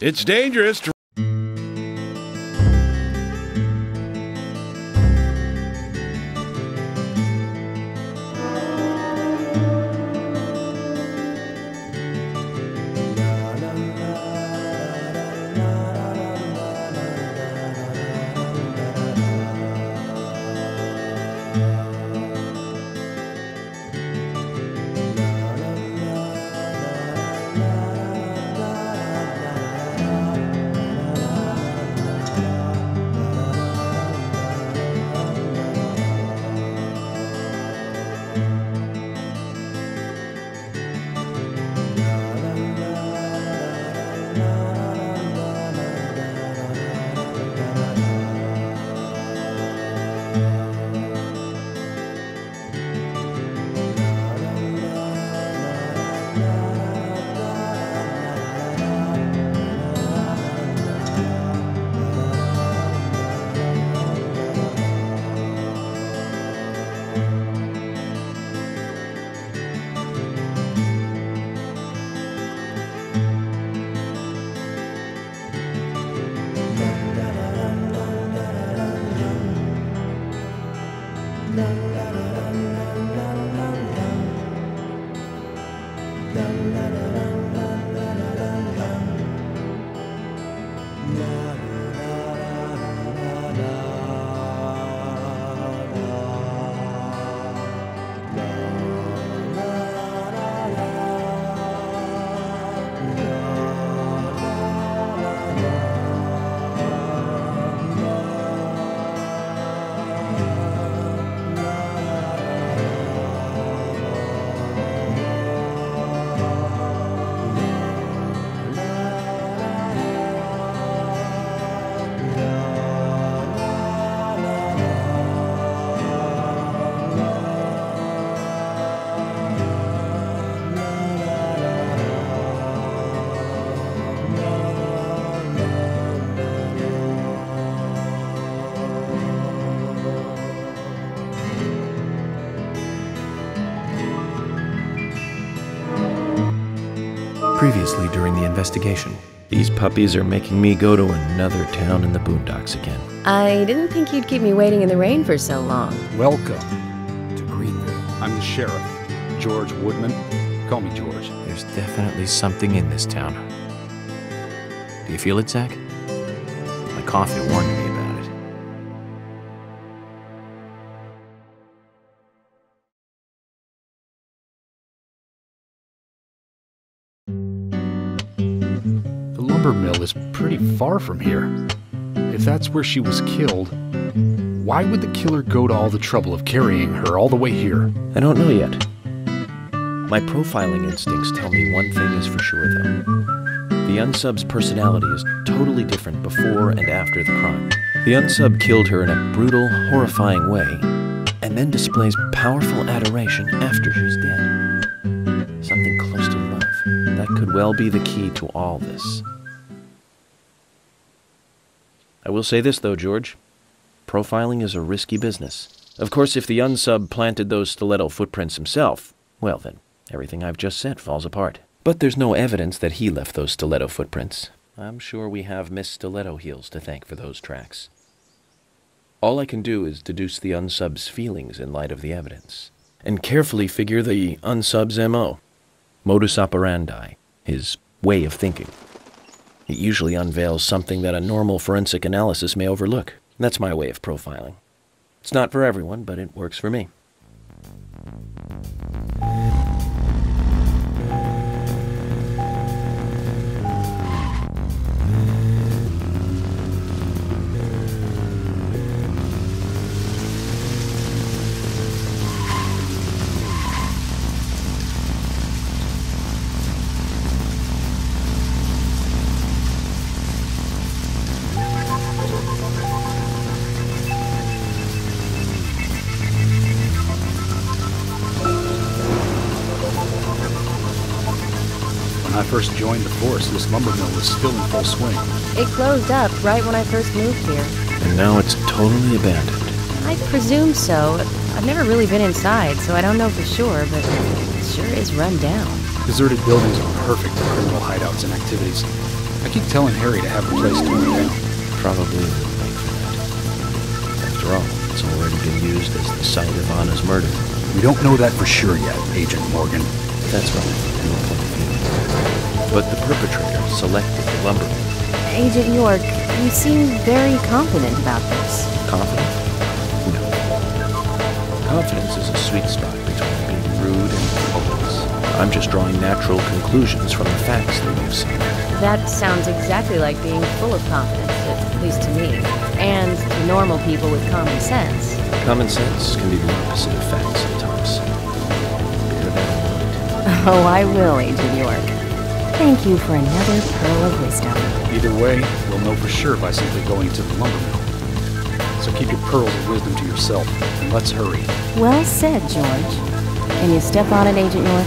It's dangerous to... Previously during the investigation. These puppies are making me go to another town in the boondocks again. I didn't think you'd keep me waiting in the rain for so long. Welcome to Greenville. I'm the sheriff, George Woodman. Call me George. There's definitely something in this town. Do you feel it, Zach? My coffee warned me about it. The lumber mill is pretty far from here. If that's where she was killed, why would the killer go to all the trouble of carrying her all the way here? I don't know yet. My profiling instincts tell me one thing is for sure, though. The unsub's personality is totally different before and after the crime. The unsub killed her in a brutal, horrifying way, and then displays powerful adoration after she's dead. Something close to love. That could well be the key to all this. I will say this, though, George. Profiling is a risky business. Of course, if the unsub planted those stiletto footprints himself, well then, everything I've just said falls apart. But there's no evidence that he left those stiletto footprints. I'm sure we have Miss Stiletto Heels to thank for those tracks. All I can do is deduce the unsub's feelings in light of the evidence, and carefully figure the unsub's MO, modus operandi, his way of thinking. It usually unveils something that a normal forensic analysis may overlook. That's my way of profiling. It's not for everyone, but it works for me. When I first joined the force, this lumber mill was still in full swing. It closed up right when I first moved here. And now it's totally abandoned. I presume so. I've never really been inside, so I don't know for sure, but it sure is run down. Deserted buildings are perfect for criminal hideouts and activities. I keep telling Harry to have the place torn down. Probably a mistake for that. After all, it's already been used as the site of Anna's murder. We don't know that for sure yet, Agent Morgan. That's right. But the perpetrator selected the lumber mill. Agent York, you seem very confident about this. Confident? No. Confidence is a sweet spot between being rude and hopeless. I'm just drawing natural conclusions from the facts that we've seen. That sounds exactly like being full of confidence, at least to me. And to normal people with common sense. Common sense can be the opposite of facts sometimes. Bear that in mind. Oh, I will, Agent York. Thank you for another pearl of wisdom. Either way, we'll know for sure by simply going to the lumber mill. So keep your pearls of wisdom to yourself, and let's hurry. Well said, George. Can you step on it, Agent York?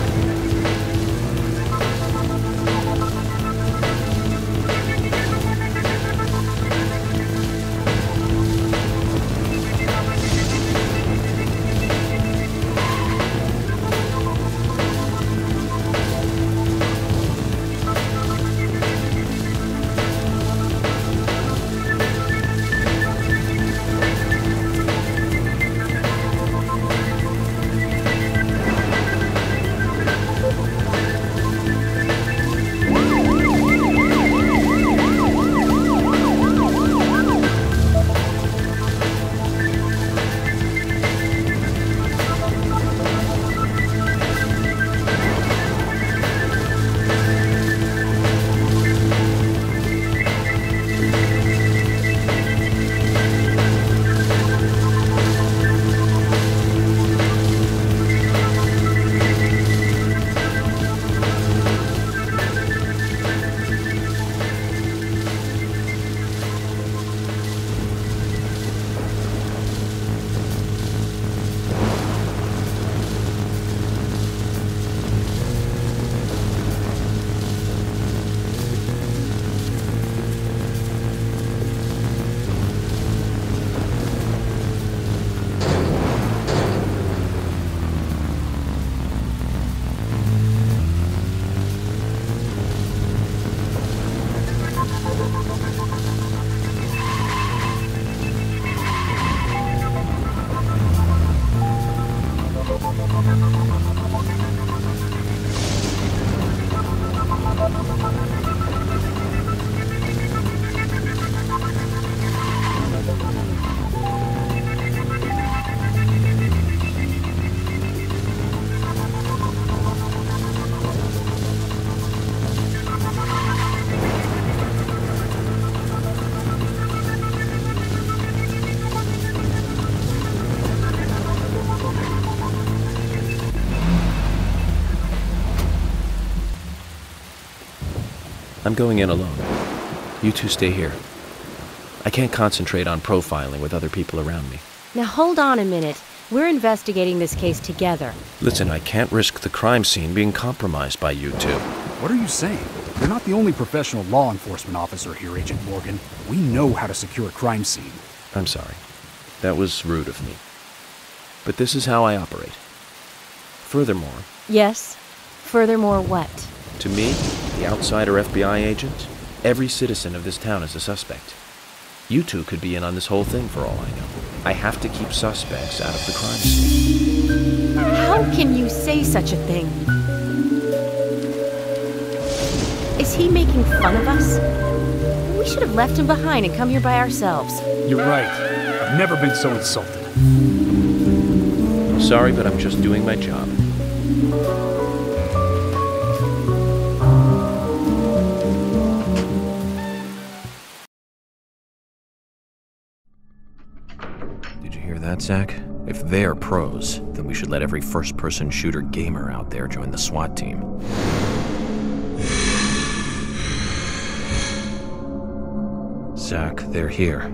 I'm going in alone. You two stay here. I can't concentrate on profiling with other people around me. Now hold on a minute. We're investigating this case together. Listen, I can't risk the crime scene being compromised by you two. What are you saying? You're not the only professional law enforcement officer here, Agent Morgan. We know how to secure a crime scene. I'm sorry. That was rude of me. But this is how I operate. Furthermore... Yes? Furthermore what? To me, the outsider FBI agent, every citizen of this town is a suspect. You two could be in on this whole thing for all I know. I have to keep suspects out of the crime scene. How can you say such a thing? Is he making fun of us? We should have left him behind and come here by ourselves. You're right. I've never been so insulted. Sorry, but I'm just doing my job. Did you hear that, Zach? If they're pros, then we should let every first-person shooter gamer out there join the SWAT team. Zach, they're here.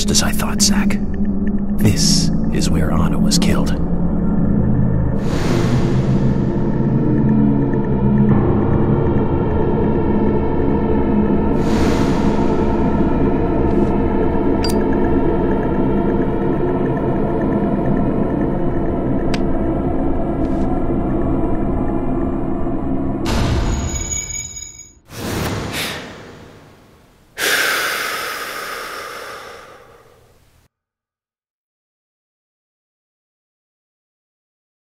Just as I thought, Zack. This is where Anna was killed.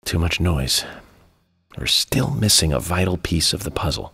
Too much noise. We're still missing a vital piece of the puzzle.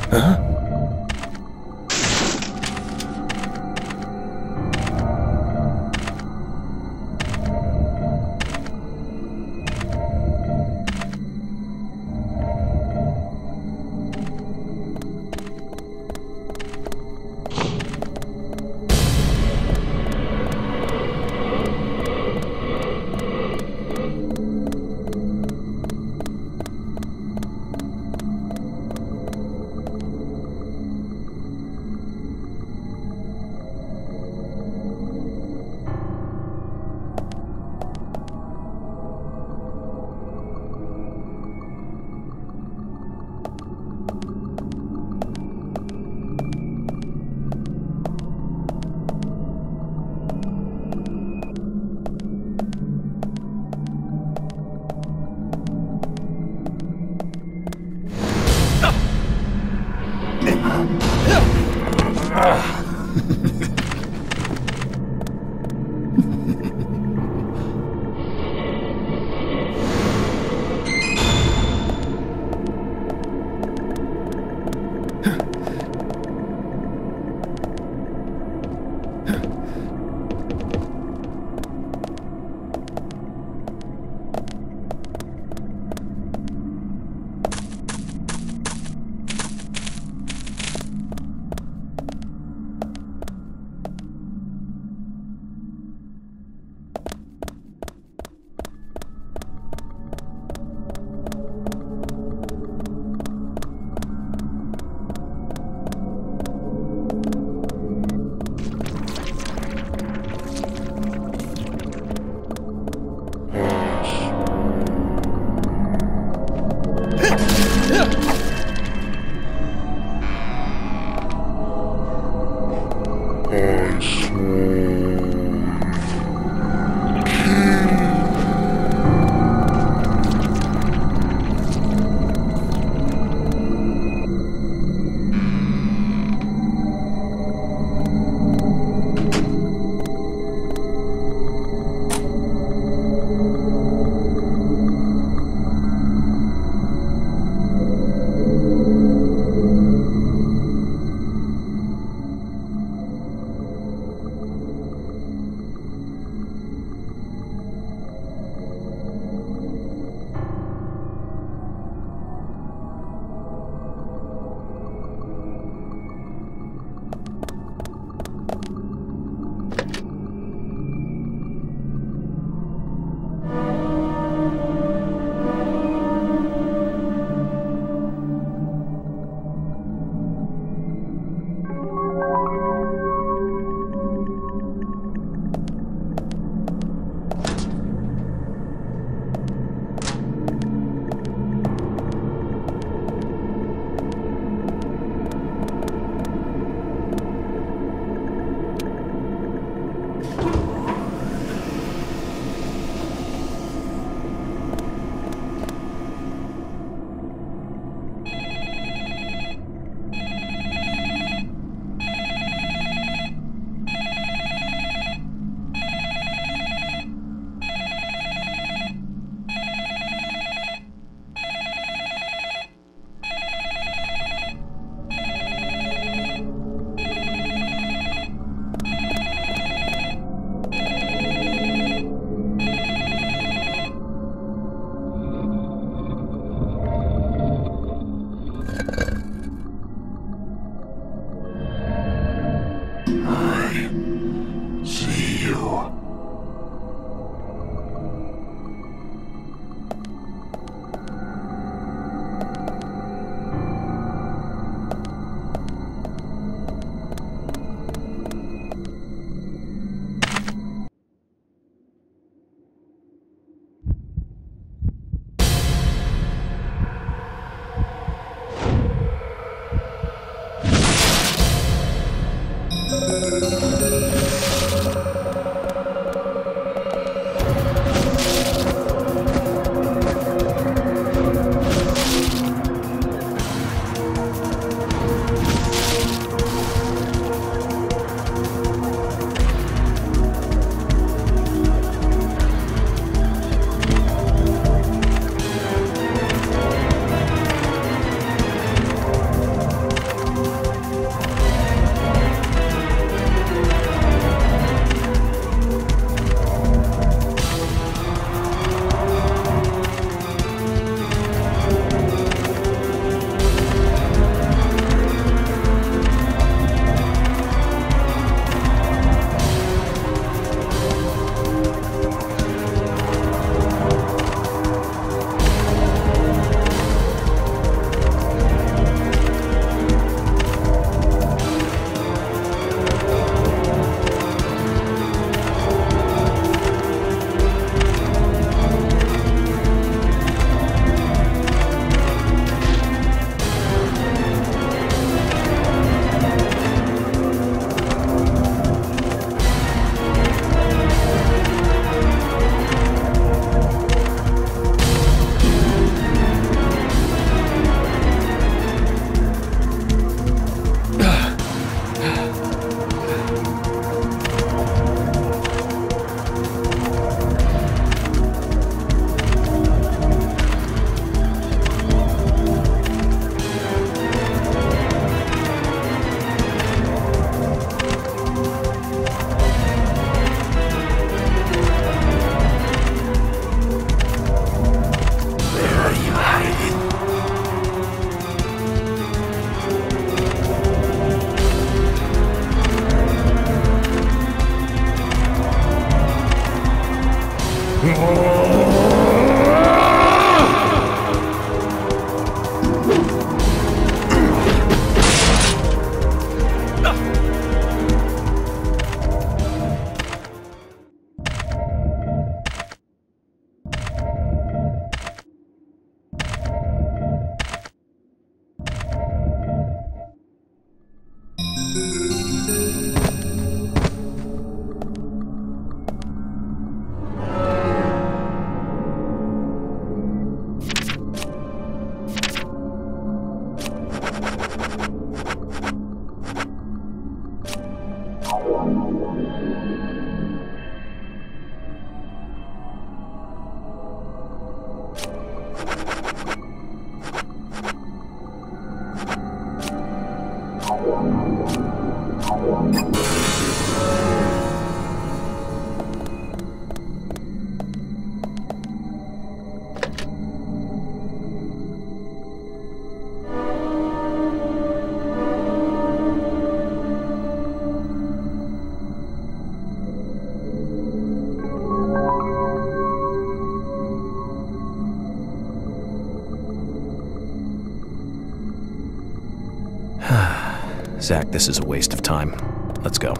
Huh? Zach, this is a waste of time. Let's go.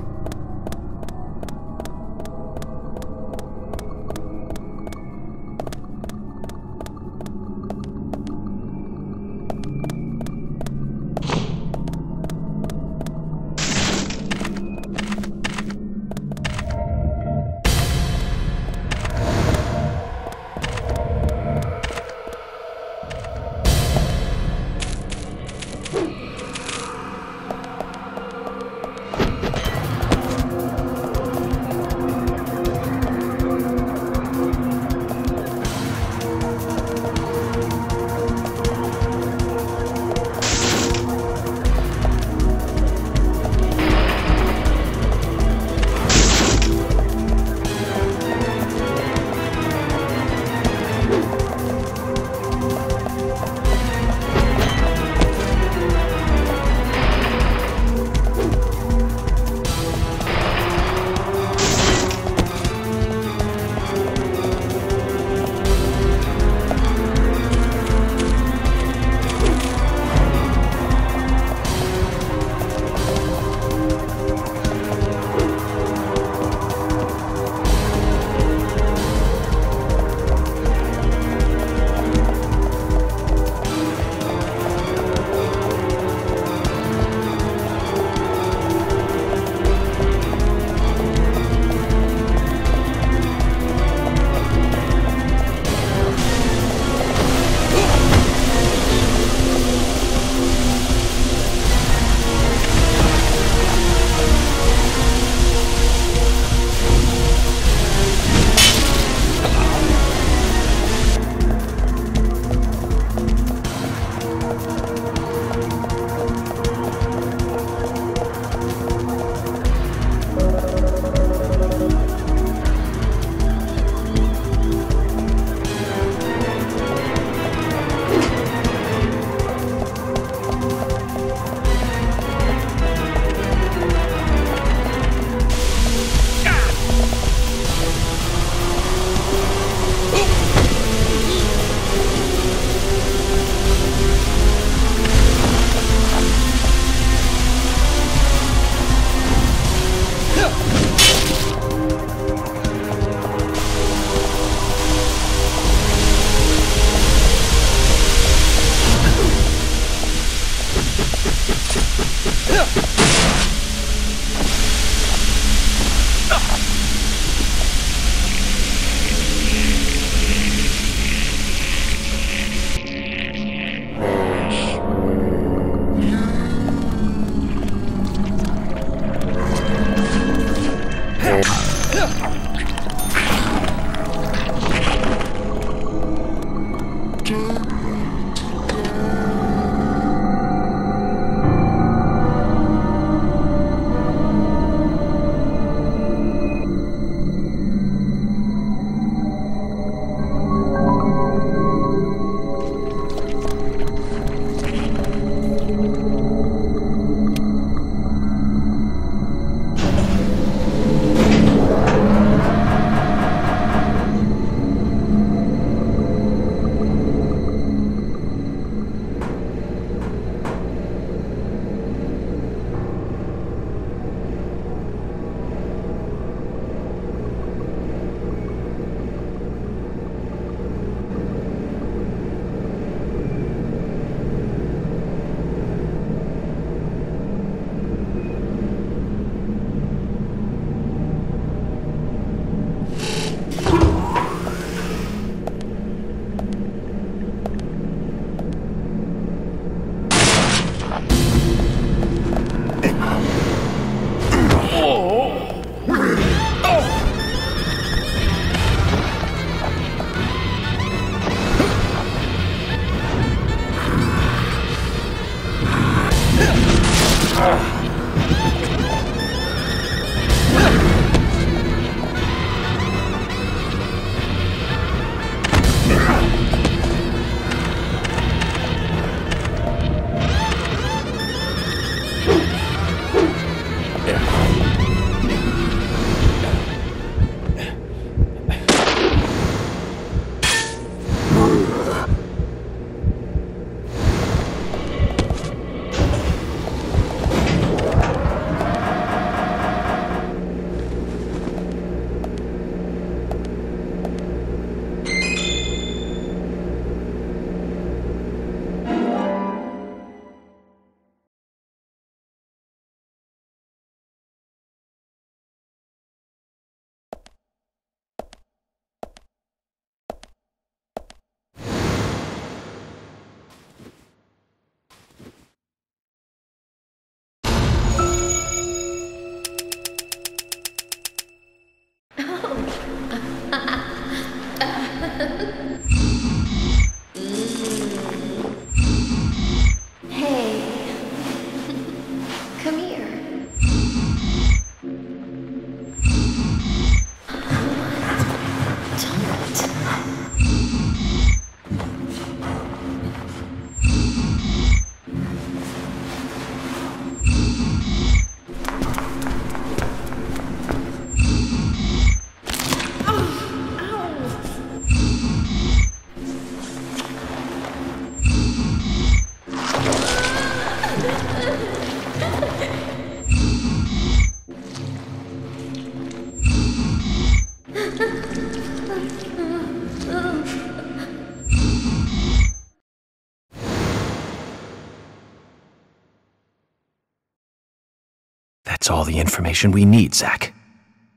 That's all the information we need, Zach.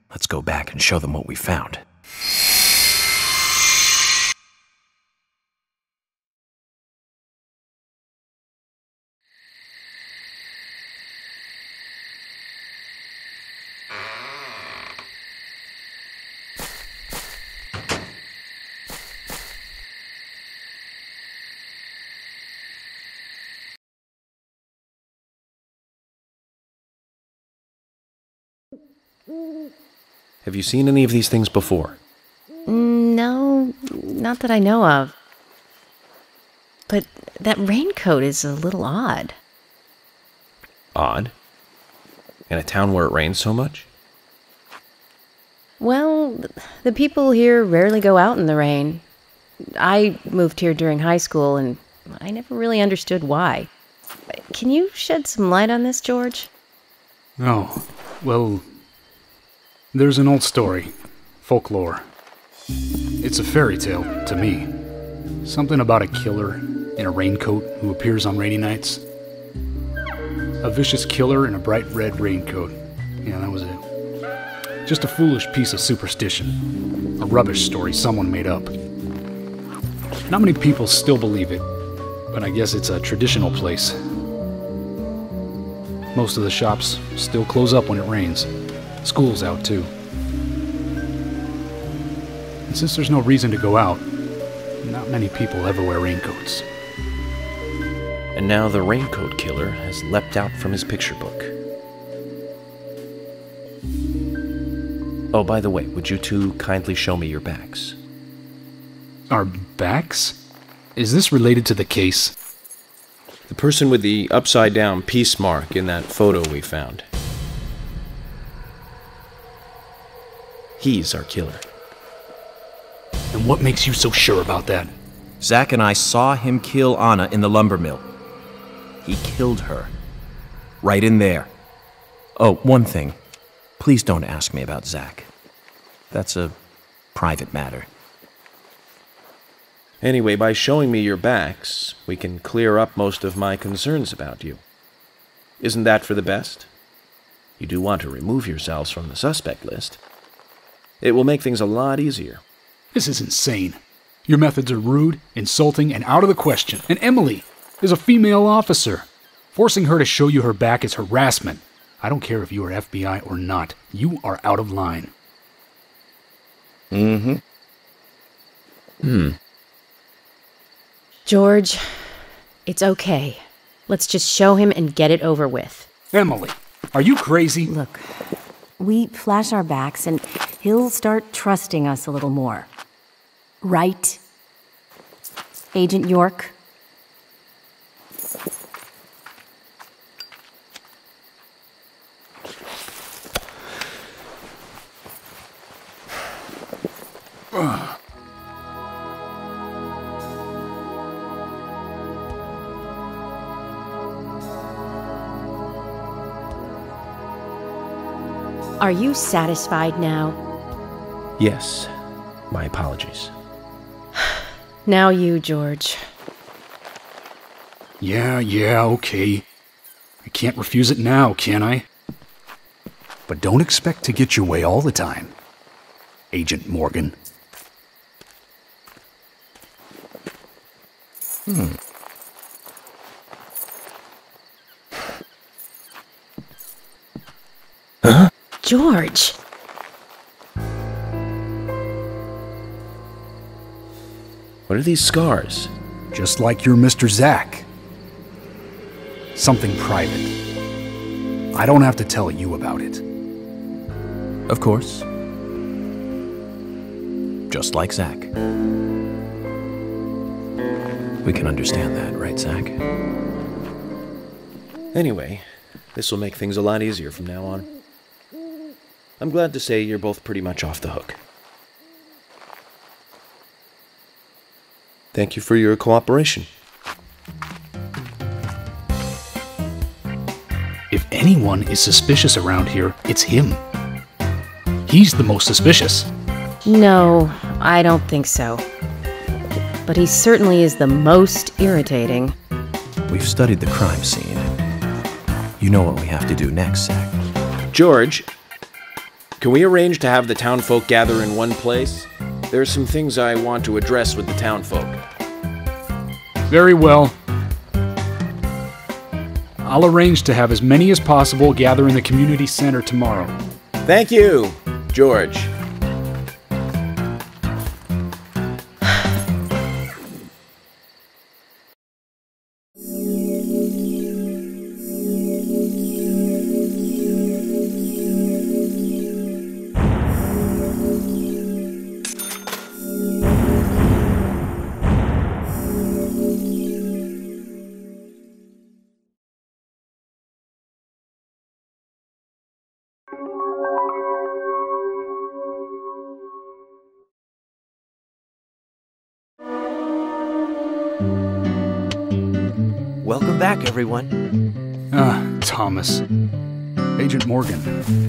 Let's go back and show them what we found. Have you seen any of these things before? No, not that I know of. But that raincoat is a little odd. Odd? In a town where it rains so much? Well, the people here rarely go out in the rain. I moved here during high school, and I never really understood why. Can you shed some light on this, George? Oh, well, there's an old story, folklore. It's a fairy tale, to me. Something about a killer in a raincoat who appears on rainy nights. A vicious killer in a bright red raincoat. Yeah, that was it. Just a foolish piece of superstition. A rubbish story someone made up. Not many people still believe it, but I guess it's a traditional place. Most of the shops still close up when it rains. School's out, too. And since there's no reason to go out, not many people ever wear raincoats. And now the raincoat killer has leapt out from his picture book. Oh, by the way, would you two kindly show me your backs? Our backs? Is this related to the case? The person with the upside-down peace mark in that photo we found. He's our killer. And what makes you so sure about that? Zach and I saw him kill Anna in the lumber mill. He killed her. Right in there. Oh, one thing. Please don't ask me about Zach. That's a private matter. Anyway, by showing me your backs, we can clear up most of my concerns about you. Isn't that for the best? You do want to remove yourselves from the suspect list. It will make things a lot easier. This is insane. Your methods are rude, insulting, and out of the question. And Emily is a female officer. Forcing her to show you her back is harassment. I don't care if you are FBI or not. You are out of line. George, it's okay. Let's just show him and get it over with. Emily, are you crazy? Look, we flash our backs and he'll start trusting us a little more. Right? Agent York? Are you satisfied now? Yes. My apologies. Now you, George. Yeah, okay. I can't refuse it now, can I? But don't expect to get your way all the time, Agent Morgan. George! What are these scars? Just like your Mr. Zach. Something private. I don't have to tell you about it. Of course. Just like Zach. We can understand that, right, Zach? Anyway, this will make things a lot easier from now on. I'm glad to say you're both pretty much off the hook. Thank you for your cooperation. If anyone is suspicious around here, it's him. He's the most suspicious. No, I don't think so. But he certainly is the most irritating. We've studied the crime scene. You know what we have to do next, Zach. George, can we arrange to have the townfolk gather in one place? There are some things I want to address with the townfolk. Very well. I'll arrange to have as many as possible gather in the community center tomorrow. Thank you, George. Welcome back, everyone. Thomas. Agent Morgan,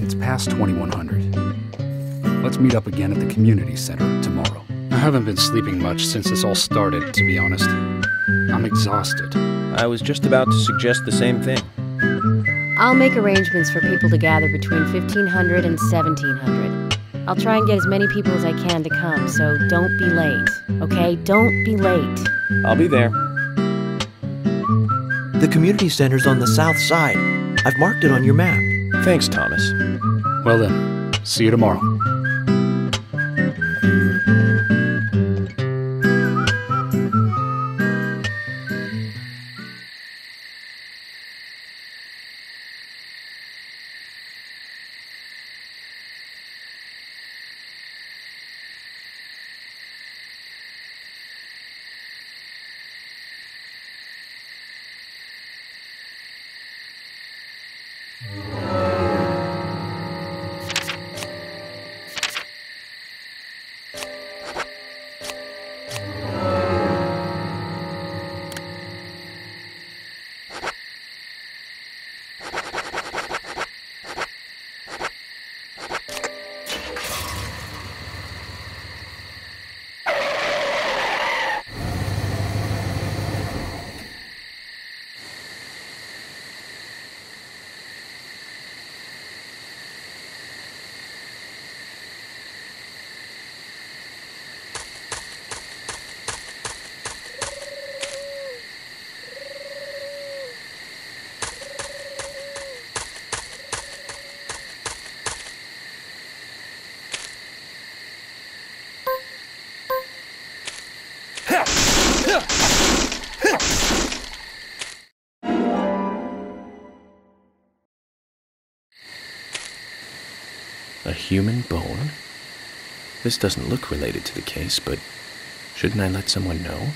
it's past 2100. Let's meet up again at the community center tomorrow. I haven't been sleeping much since this all started, to be honest. I'm exhausted. I was just about to suggest the same thing. I'll make arrangements for people to gather between 1500 and 1700. I'll try and get as many people as I can to come, so don't be late, okay? Don't be late. I'll be there. The community center's on the south side. I've marked it on your map. Thanks, Thomas. Well then, see you tomorrow. A human bone? This doesn't look related to the case, but shouldn't I let someone know?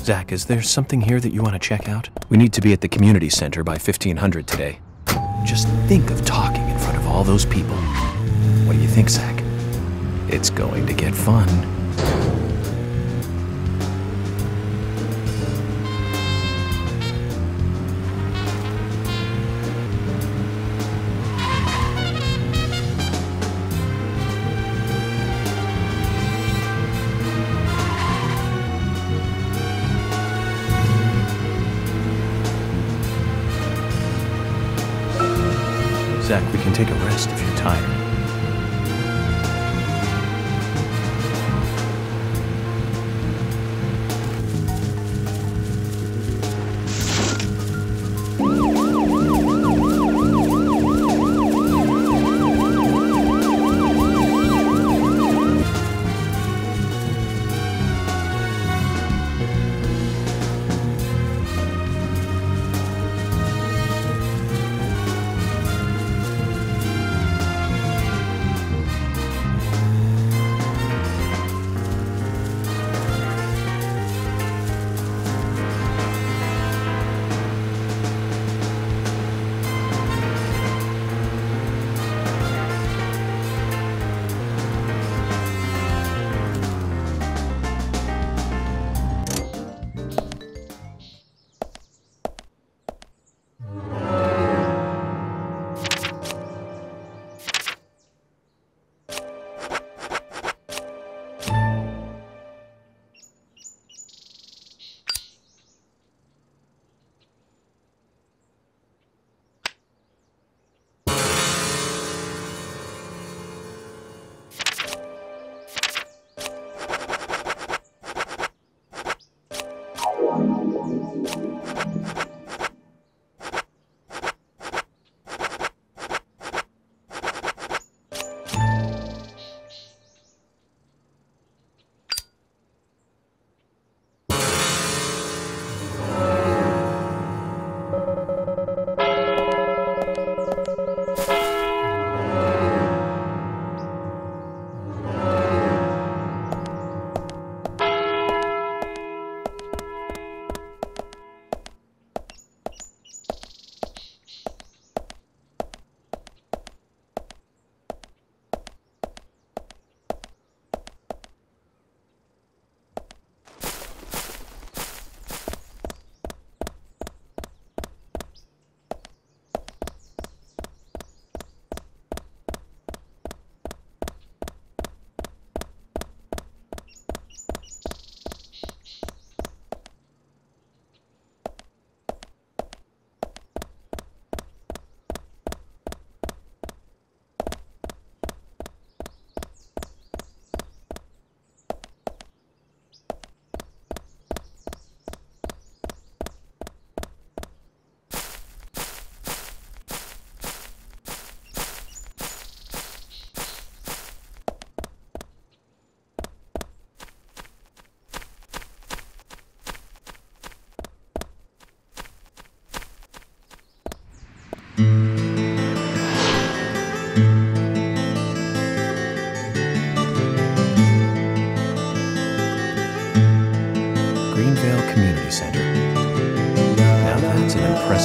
Zach, is there something here that you want to check out? We need to be at the community center by 1500 today. Just think of talking in front of all those people. What do you think, Zach? It's going to get fun. Zach, we can take a rest if you're tired.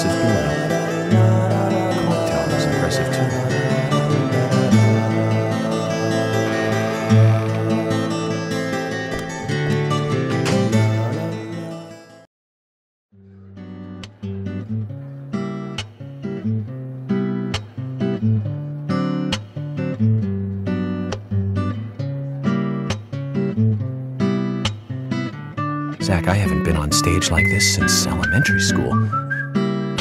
impressive building. The clock tower was impressive too. Zach, I haven't been on stage like this since elementary school.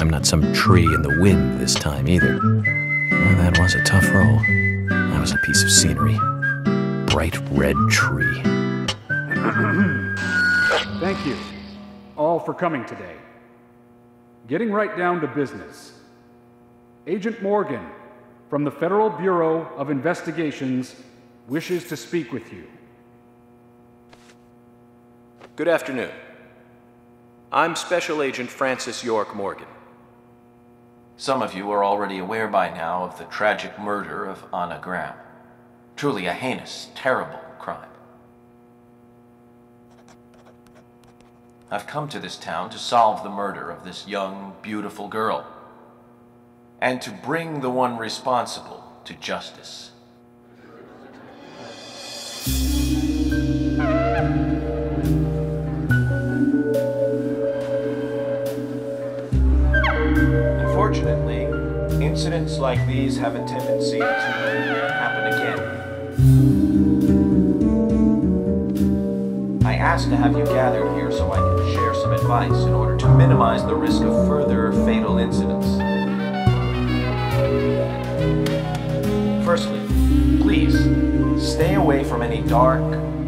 I'm not some tree in the wind this time either. Well, that was a tough role. That was a piece of scenery. Bright red tree. Thank you all for coming today. Getting right down to business. Agent Morgan from the Federal Bureau of Investigations wishes to speak with you. Good afternoon. I'm Special Agent Francis York Morgan. Some of you are already aware by now of the tragic murder of Anna Graham. Truly a heinous, terrible crime. I've come to this town to solve the murder of this young, beautiful girl, and to bring the one responsible to justice. Unfortunately, incidents like these have a tendency to happen again. I asked to have you gathered here so I can share some advice in order to minimize the risk of further fatal incidents. Firstly, please stay away from any dark,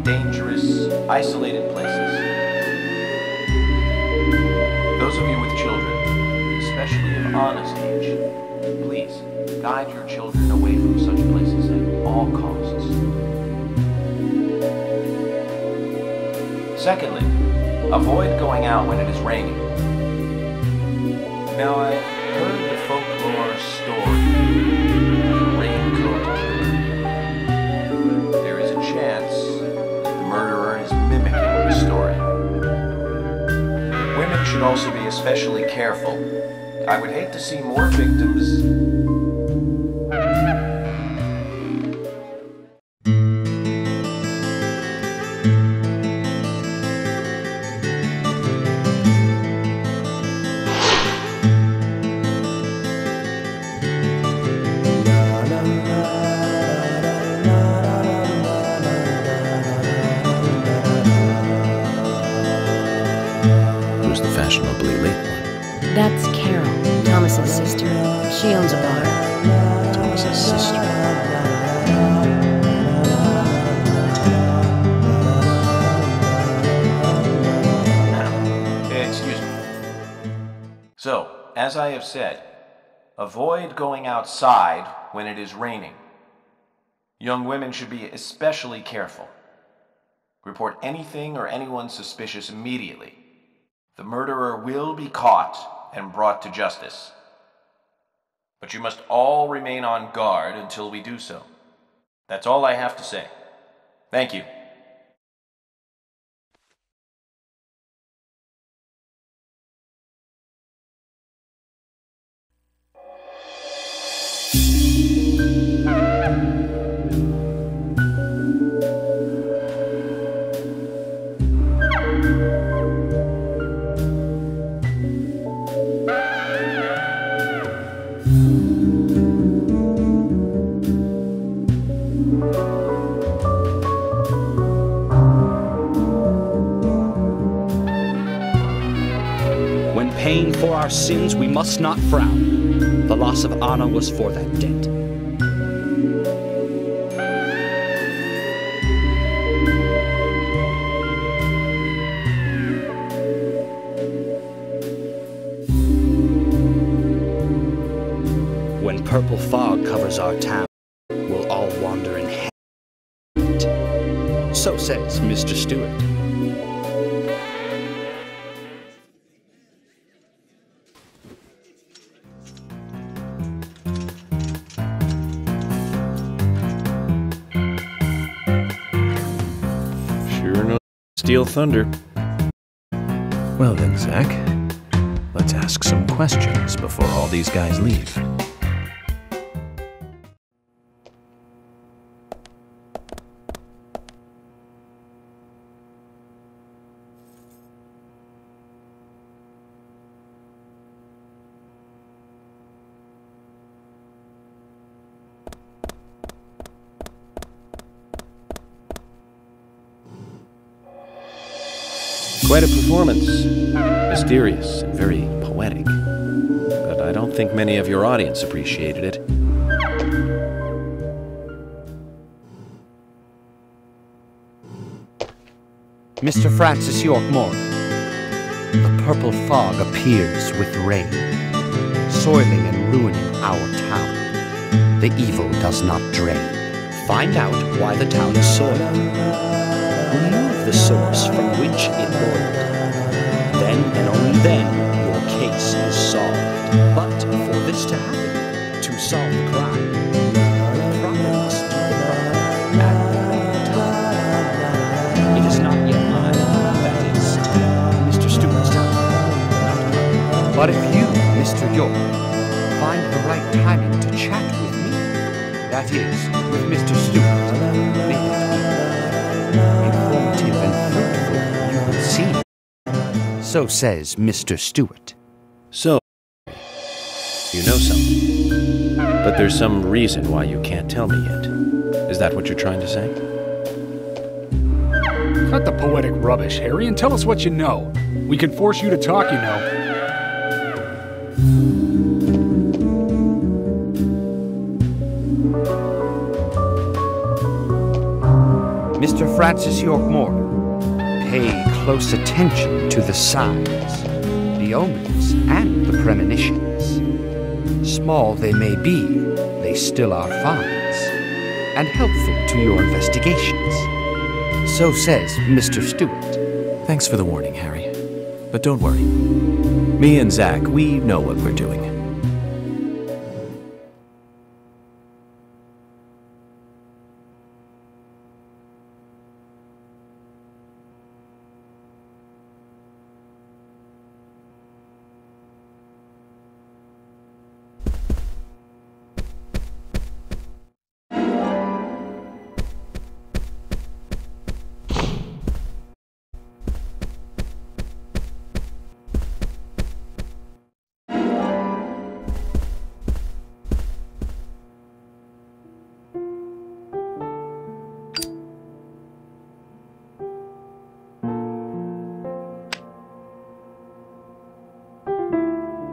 dangerous, isolated places. Those of you with children, especially of Anna's age, please guide your children away from such places at all costs. Secondly, avoid going out when it is raining. Now, I've heard the folklore story of the raincoat killer. There is a chance that the murderer is mimicking the story. Women should also be especially careful. I would hate to see more victims. Who's the fashionably late one? That's Carol, Thomas's sister. She owns a bar. Thomas's sister. Excuse me. So, as I have said, avoid going outside when it is raining. Young women should be especially careful. Report anything or anyone suspicious immediately. The murderer will be caught and brought to justice. But you must all remain on guard until we do so. That's all I have to say. Thank you. When paying for our sins, we must not frown. The loss of Anna was for that debt. When purple fog covers our town, we'll all wander in hell. So says Mr. Stewart. Sure enough, Steel Thunder. Well then, Zach, Let's ask some questions before all these guys leave. Quite a performance. Mysterious and very poetic. But I don't think many of your audience appreciated it. Mr. Francis York Morgan, the purple fog appears with rain, soiling and ruining our town. The evil does not drain. Find out why the town is soiled. Remove the source from which it boiled. Then and only then your case is solved. But for this to happen, to solve the crime, the prophet must do the crime at the right time. It is not yet mine, that is, Mr. Stewart's time, not mine. But if you, Mr. York, find the right timing to chat with me, that is, with Mr. Stewart, may it be informative and fruitful, you will see. So says Mr. Stewart. So, you know something. But there's some reason why you can't tell me yet. Is that what you're trying to say? Cut the poetic rubbish, Harry, and tell us what you know. We can force you to talk, you know. Mr. Francis York Morgan, pay close attention to the signs, the omens, and the premonitions. Small they may be, they still are finds, and helpful to your investigations. So says Mr. Stewart. Thanks for the warning, Harry. But don't worry. Me and Zach, we know what we're doing.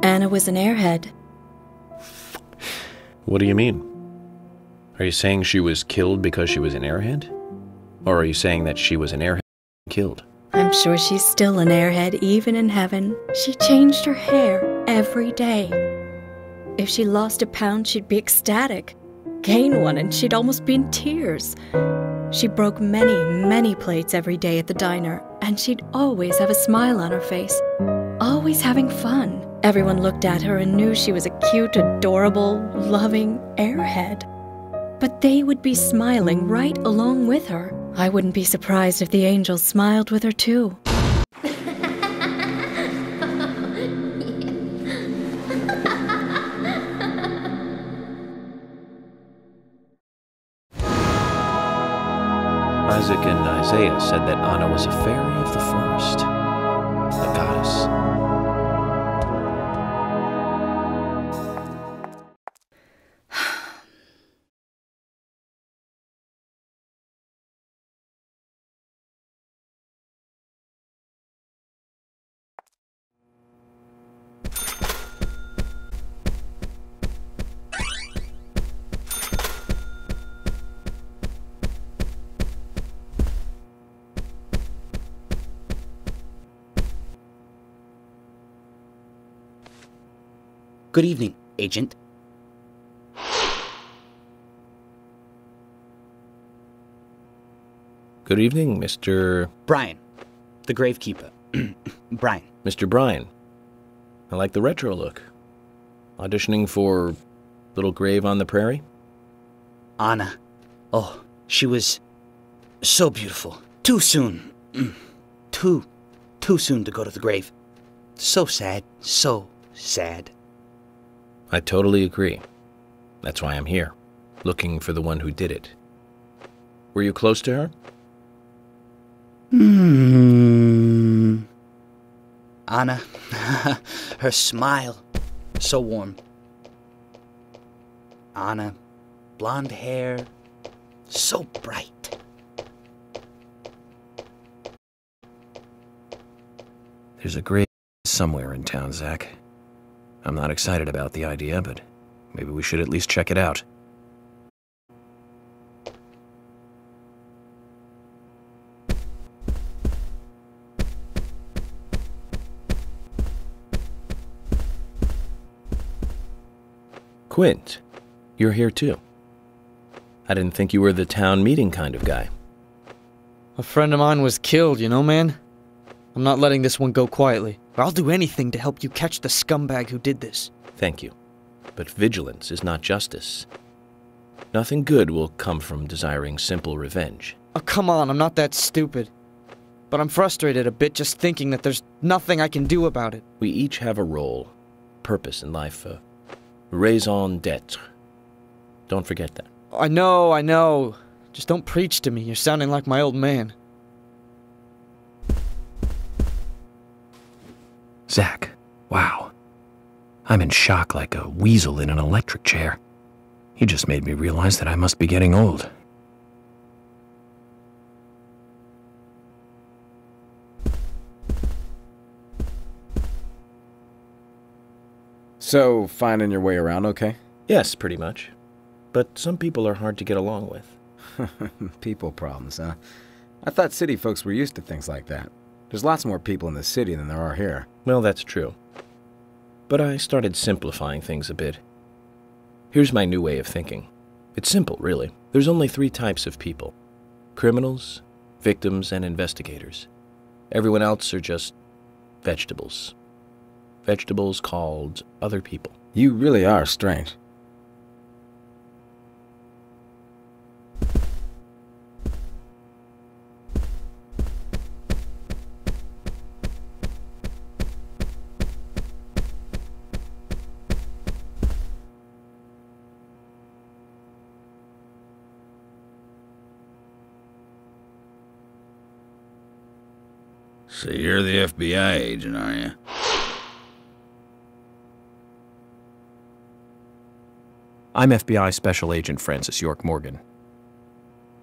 Anna was an airhead. What do you mean? Are you saying she was killed because she was an airhead? Or are you saying that she was an airhead and killed? I'm sure she's still an airhead even in heaven. She changed her hair every day. If she lost a pound, she'd be ecstatic. Gain one, and she'd almost be in tears. She broke many, many plates every day at the diner, and she'd always have a smile on her face. Always having fun. Everyone looked at her and knew she was a cute, adorable, loving airhead. But they would be smiling right along with her. I wouldn't be surprised if the angels smiled with her too. Isaac and Isaiah said that Anna was a fairy of the forest, a goddess. Good evening, Agent. Good evening, Mr. Brian, the gravekeeper. Brian. Mr. Brian. I like the retro look. Auditioning for Little Grave on the Prairie? Anna. Oh, she was so beautiful. Too soon. Too soon to go to the grave. So sad. So sad. I totally agree. That's why I'm here, looking for the one who did it. Were you close to her? Anna, her smile, so warm. Anna, blonde hair, so bright. There's a grave somewhere in town, Zach. I'm not excited about the idea, but maybe we should at least check it out. Quint, you're here too. I didn't think you were the town meeting kind of guy. A friend of mine was killed, you know, man? I'm not letting this one go quietly. I'll do anything to help you catch the scumbag who did this. Thank you. But vigilance is not justice. Nothing good will come from desiring simple revenge. Oh, come on, I'm not that stupid. But I'm frustrated a bit just thinking that there's nothing I can do about it. We each have a role, purpose in life, a raison d'etre. Don't forget that. I know. Just don't preach to me. You're sounding like my old man. Zach, wow. I'm in shock like a weasel in an electric chair. You just made me realize that I must be getting old. So, finding your way around okay? Yes, pretty much. But some people are hard to get along with. People problems, huh? I thought city folks were used to things like that. There's lots more people in the city than there are here. Well, that's true. But I started simplifying things a bit. Here's my new way of thinking. It's simple, really. There's only 3 types of people. Criminals, victims, and investigators. Everyone else are just vegetables. Vegetables called other people. You really are strange. So you're the FBI agent, are you? I'm FBI Special Agent Francis York Morgan.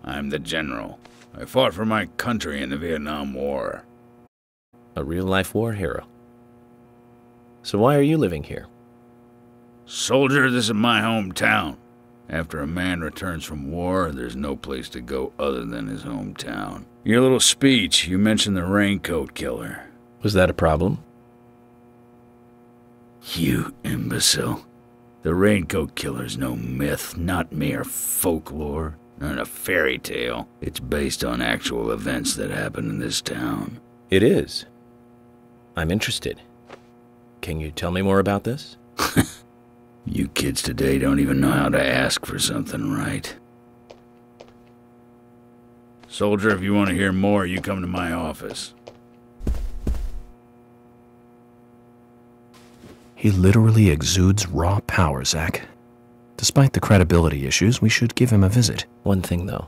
I'm the general. I fought for my country in the Vietnam War. A real-life war hero. So why are you living here? Soldier, this is my hometown. After a man returns from war, there's no place to go other than his hometown. Your little speech, you mentioned the raincoat killer. Was that a problem? You imbecile. The raincoat killer's no myth, not mere folklore, not a fairy tale. It's based on actual events that happened in this town. It is. I'm interested. Can you tell me more about this? You kids today don't even know how to ask for something right. Soldier, if you want to hear more, you come to my office. He literally exudes raw power, Zach. Despite the credibility issues, we should give him a visit. One thing, though.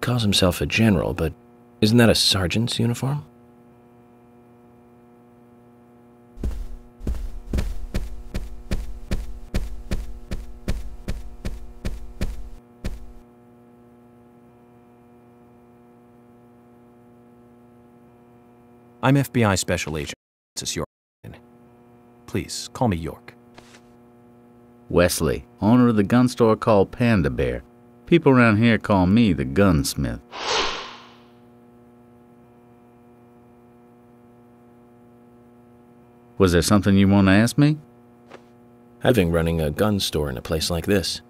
Calls himself a general, but isn't that a sergeant's uniform? I'm FBI Special Agent Francis York. Please, call me York. Wesley, owner of the gun store called Panda Bear. People around here call me the gunsmith. Was there something you want to ask me? Having running a gun store in a place like this,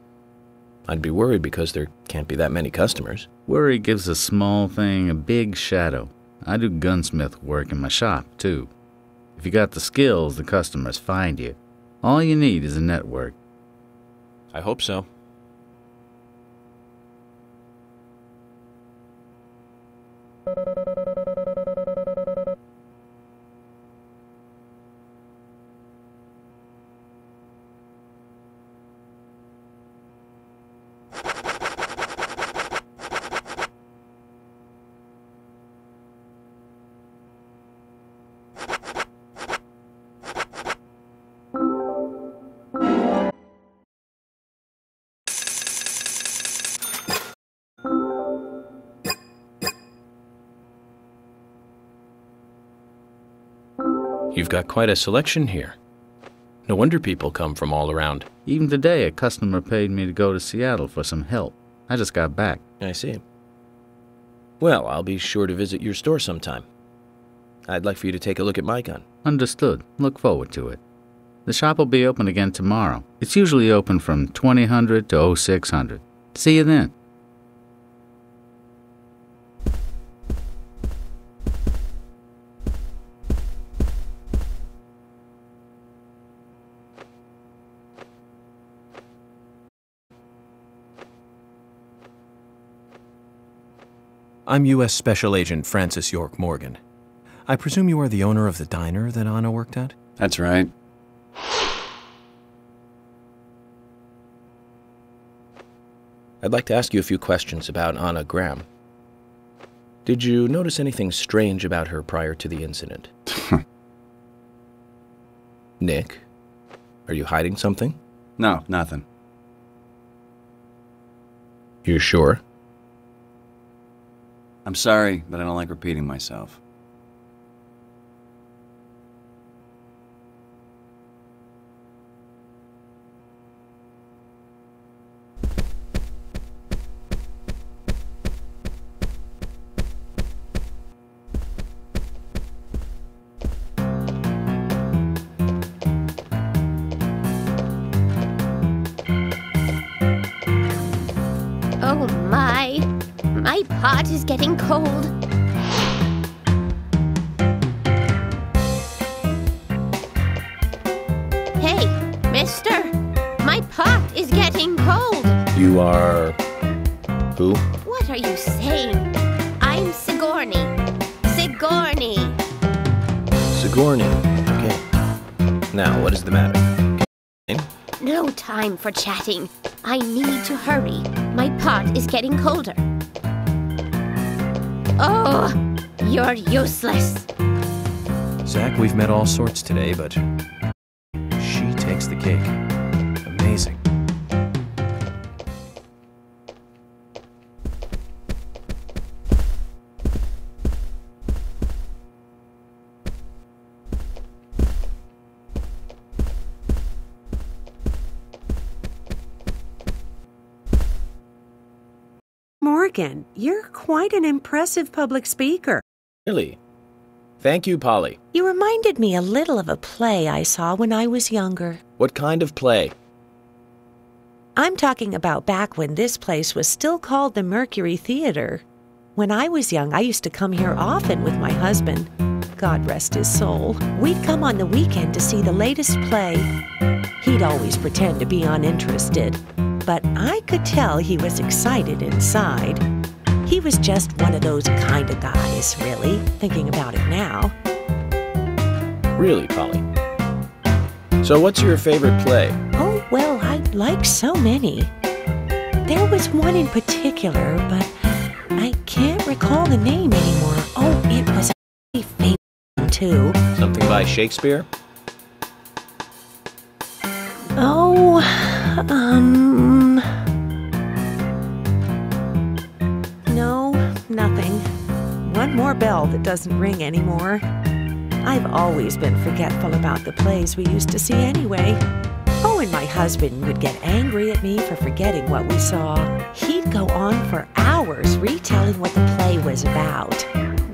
I'd be worried because there can't be that many customers. Worry gives a small thing a big shadow. I do gunsmith work in my shop, too. If you got the skills, the customers find you. All you need is a network. I hope so. You've got quite a selection here. No wonder people come from all around. Even today, a customer paid me to go to Seattle for some help. I just got back. I see. Well, I'll be sure to visit your store sometime. I'd like for you to take a look at my gun. Understood. Look forward to it. The shop will be open again tomorrow. It's usually open from 2000 to 0600. See you then. I'm U.S. Special Agent Francis York Morgan. I presume you are the owner of the diner that Anna worked at? That's right. I'd like to ask you a few questions about Anna Graham. Did you notice anything strange about her prior to the incident? Nick, are you hiding something? No, nothing. You're sure? I'm sorry, but I don't like repeating myself. Oh my pot is getting cold. Hey, mister, my pot is getting cold. You are... who? What are you saying? I'm Sigourney. Sigourney. Sigourney. Okay. Now, what is the matter? No time for chatting. I need to hurry. My pot is getting colder. Oh, you're useless. Zach, we've met all sorts today, but she takes the cake. Amazing. Morgan, you're quite an impressive public speaker. Really? Thank you, Polly. You reminded me a little of a play I saw when I was younger. What kind of play? I'm talking about back when this place was still called the Mercury Theater. When I was young, I used to come here often with my husband. God rest his soul. We'd come on the weekend to see the latest play. He'd always pretend to be uninterested, but I could tell he was excited inside. He was just one of those kind of guys, really, thinking about it now. Really, Polly? So what's your favorite play? Oh, well, I like so many. There was one in particular, but I can't recall the name anymore. Oh, it was a famous one, too. Something by Shakespeare? Oh, no, nothing. One more bell that doesn't ring anymore. I've always been forgetful about the plays we used to see anyway. Oh, and my husband would get angry at me for forgetting what we saw. He'd go on for hours retelling what the play was about.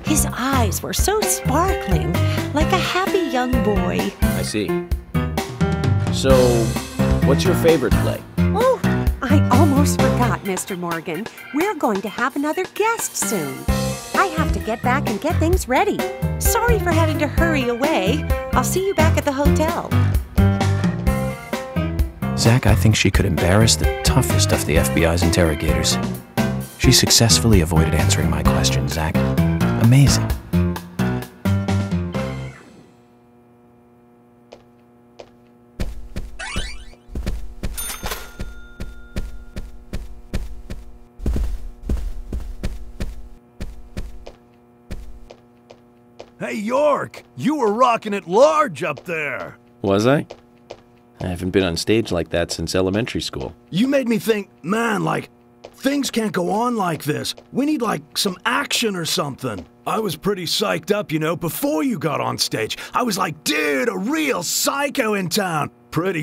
His eyes were so sparkling, like a happy young boy. I see. So, what's your favorite play? Oh, I almost forgot, Mr. Morgan. We're going to have another guest soon. I have to get back and get things ready. Sorry for having to hurry away. I'll see you back at the hotel. Zach, I think she could embarrass the toughest of the FBI's interrogators. She successfully avoided answering my question, Zach. Amazing. Hey, York! You were rocking it large up there! Was I? I haven't been on stage like that since elementary school. You made me think, man, like things can't go on like this. We need, like, some action or something. I was pretty psyched up, you know, before you got on stage. I was like, dude, a real psycho in town. Pretty